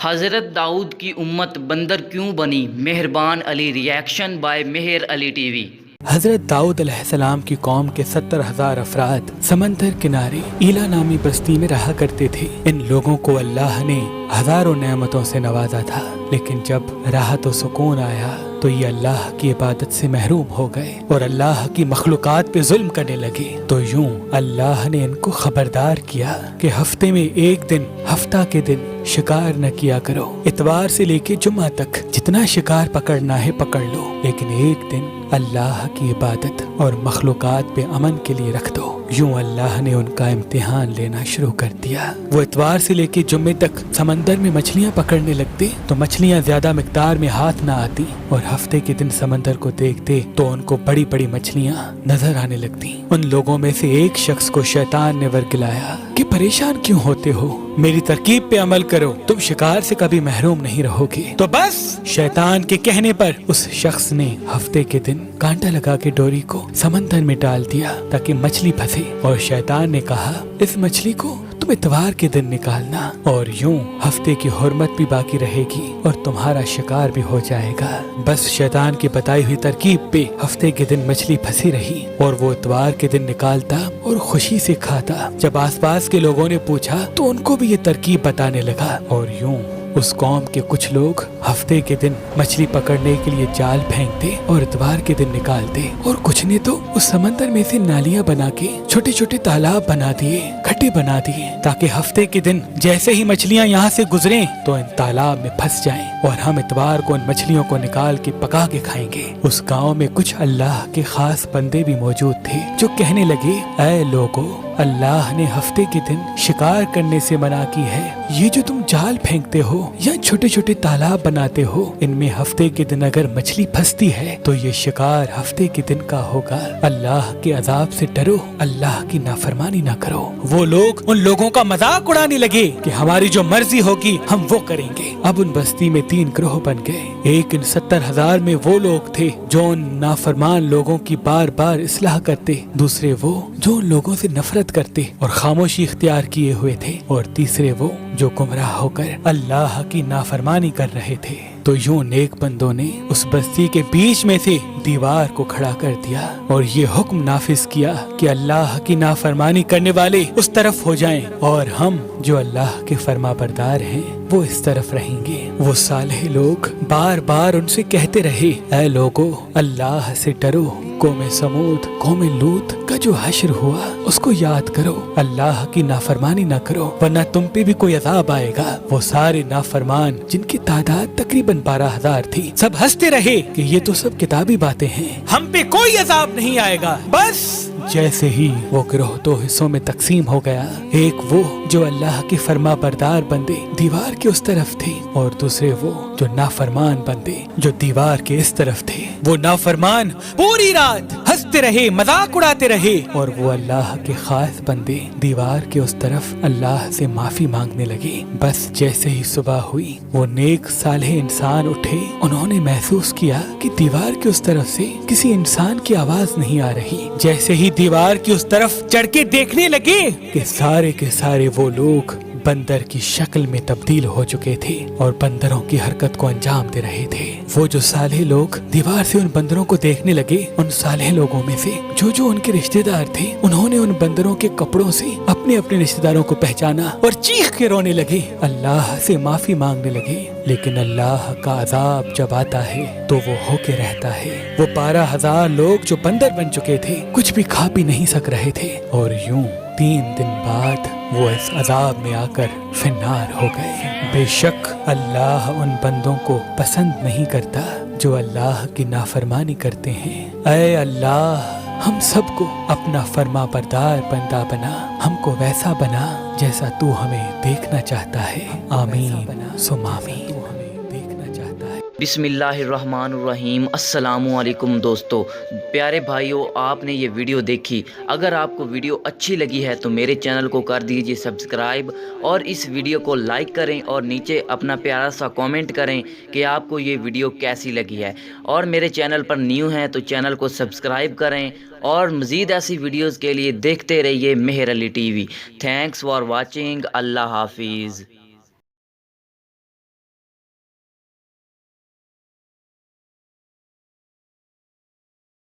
حضرت داؤد کی امت بندر کیوں بنی؟ مہربان علی ریاکشن بائی مہر علی ٹی وی۔ حضرت داؤد علیہ السلام کی قوم کے 70,000 افراد سمندر کنارے ایلا نامی بستی میں رہا کرتے تھے۔ ان لوگوں کو اللہ نے ہزاروں نعمتوں سے نوازا تھا، لیکن جب راحت و سکون آیا تو یہ اللہ کی عبادت سے محروم ہو گئے اور اللہ کی مخلوقات پہ ظلم کرنے لگے۔ تو یوں اللہ نے ان کو خبردار کیا کہ ہفتے میں ایک دن، ہفتہ کے دن شکار نہ کیا کرو۔ اتوار سے لے کے جمعہ تک جتنا شکار پکڑنا ہے پکڑ لو، لیکن ایک دن اللہ کی عبادت اور مخلوقات پہ امن کے لیے رکھ دو۔ یوں اللہ نے ان کا امتحان لینا شروع کر دیا۔ وہ اتوار سے لے کے جمعے تک سمندر میں مچھلیاں پکڑنے لگتے تو مچھلیاں زیادہ مقدار میں ہاتھ نہ آتی، اور ہفتے کے دن سمندر کو دیکھتے تو ان کو بڑی بڑی مچھلیاں نظر آنے لگتی۔ ان لوگوں میں سے ایک شخص کو شیطان نے ورگلایا کہ پریشان کیوں ہوتے ہو، میری ترکیب پہ عمل کرو، تم شکار سے کبھی محروم نہیں رہو گے۔ تو بس شیطان کے کہنے پر اس شخص نے ہفتے کے دن کانٹا لگا کے ڈوری کو سمندر میں ڈال دیا تاکہ مچھلی پھنسے، اور شیطان نے کہا اس مچھلی کو تم اتوار کے دن نکالنا، اور یوں ہفتے کی حرمت بھی باقی رہے گی اور تمہارا شکار بھی ہو جائے گا۔ بس شیطان کی بتائی ہوئی ترکیب پہ ہفتے کے دن مچھلی پھنسی رہی اور وہ اتوار کے دن نکالتا اور خوشی سے کھاتا۔ جب آس پاس کے لوگوں نے پوچھا تو ان کو بھی یہ ترکیب بتانے لگا، اور یوں اس قوم کے کچھ لوگ ہفتے کے دن مچھلی پکڑنے کے لیے جال پھینکتے اور اتوار کے دن نکالتے، اور کچھ نے تو اس سمندر میں سے نالیاں بنا کے چھوٹے چھوٹے تالاب بنا دیے، کھڈے بنا دیے، تاکہ ہفتے کے دن جیسے ہی مچھلیاں یہاں سے گزریں تو ان تالاب میں پھنس جائیں اور ہم اتوار کو ان مچھلیوں کو نکال کے پکا کے کھائیں گے۔ اس گاؤں میں کچھ اللہ کے خاص بندے بھی موجود تھے جو کہنے لگے، اے لوگو، اللہ نے ہفتے کے دن شکار کرنے سے منع کی ہے۔ یہ جو تم جال پھینکتے ہو یا چھوٹے چھوٹے تالاب بناتے ہو، ان میں ہفتے کے دن اگر مچھلی پھنستی ہے تو یہ شکار ہفتے کے دن کا ہوگا۔ اللہ کے عذاب سے ڈرو، اللہ کی نافرمانی نہ کرو۔ وہ لوگ ان لوگوں کا مذاق اڑانے لگے کہ ہماری جو مرضی ہوگی ہم وہ کریں گے۔ اب ان بستی میں 3 گروہ بن گئے۔ ایک ان 70,000 میں وہ لوگ تھے جو ان نافرمان لوگوں کی بار بار اصلاح کرتے، دوسرے وہ جو ان لوگوں سے نفرت کرتے اور خاموشی اختیار کیے ہوئے تھے، اور تیسرے وہ جو گمراہ ہو کر اللہ کی نافرمانی کر رہے تھے۔ تو یوں نیک بندوں نے اس بستی کے بیچ میں سے دیوار کو کھڑا کر دیا اور یہ حکم نافذ کیا کہ اللہ کی نافرمانی کرنے والے اس طرف ہو جائیں اور ہم جو اللہ کے فرما بردار ہیں وہ اس طرف رہیں گے۔ وہ صالح لوگ بار بار ان سے کہتے رہے، اے لوگو، اللہ سے ڈرو، قوم سمود، قوم لوط کا جو حشر ہوا اس کو یاد کرو، اللہ کی نافرمانی نہ کرو ورنہ تم پہ بھی کوئی عذاب آئے گا۔ وہ سارے نافرمان جن کی تعداد تقریباً 12,000 تھی، سب ہنستے رہے کہ یہ تو سب کتابی باتیں ہیں، ہم پہ کوئی عذاب نہیں آئے گا۔ بس جیسے ہی وہ گروہ 2 حصوں میں تقسیم ہو گیا، ایک وہ جو اللہ کے فرما بردار بندے دیوار کے اس طرف تھے، اور دوسرے وہ جو نافرمان بندے جو دیوار کے اس طرف تھے۔ وہ نافرمان پوری رات ہنستے رہے، مذاق اڑاتے رہے، اور وہ اللہ کے خاص بندے دیوار کے اس طرف اللہ سے معافی مانگنے لگے۔ بس جیسے ہی صبح ہوئی، وہ نیک صالح انسان اٹھے، انہوں نے محسوس کیا کہ دیوار کے اس طرف سے کسی انسان کی آواز نہیں آ رہی۔ جیسے ہی دیوار کی اس طرف چڑھ کے دیکھنے لگے کہ سارے کے سارے وہ لوگ بندر کی شکل میں تبدیل ہو چکے تھے اور بندروں کی حرکت کو انجام دے رہے تھے۔ وہ جو صالح لوگ دیوار سے ان بندروں کو دیکھنے لگے، ان صالح لوگوں میں سے جو ان کے رشتہ دار تھے، انہوں نے ان بندروں کے کپڑوں سے اپنے اپنے رشتہ داروں کو پہچانا اور چیخ کے رونے لگے، اللہ سے معافی مانگنے لگے۔ لیکن اللہ کا عذاب جب آتا ہے تو وہ ہو کے رہتا ہے۔ وہ 12,000 لوگ جو بندر بن چکے تھے کچھ بھی کھا پی نہیں سک رہے تھے، اور یوں 3 دن بعد وہ اس عذاب میں آ کر فنار ہو گئے۔ بے شک اللہ ان بندوں کو پسند نہیں کرتا جو اللہ کی نافرمانی کرتے ہیں۔ اے اللہ، ہم سب کو اپنا فرما بردار بندہ بنا، ہم کو ویسا بنا جیسا تو ہمیں دیکھنا چاہتا ہے۔ آمین ثم آمین۔ بسم اللہ الرحمن الرحیم۔ السلام علیکم دوستو، پیارے بھائیو، آپ نے یہ ویڈیو دیکھی۔ اگر آپ کو ویڈیو اچھی لگی ہے تو میرے چینل کو کر دیجئے سبسکرائب، اور اس ویڈیو کو لائک کریں اور نیچے اپنا پیارا سا کامنٹ کریں کہ آپ کو یہ ویڈیو کیسی لگی ہے، اور میرے چینل پر نیو ہیں تو چینل کو سبسکرائب کریں، اور مزید ایسی ویڈیوز کے لیے دیکھتے رہیے Mehr Ali TV. Thanks for watching. اللہ حافظ۔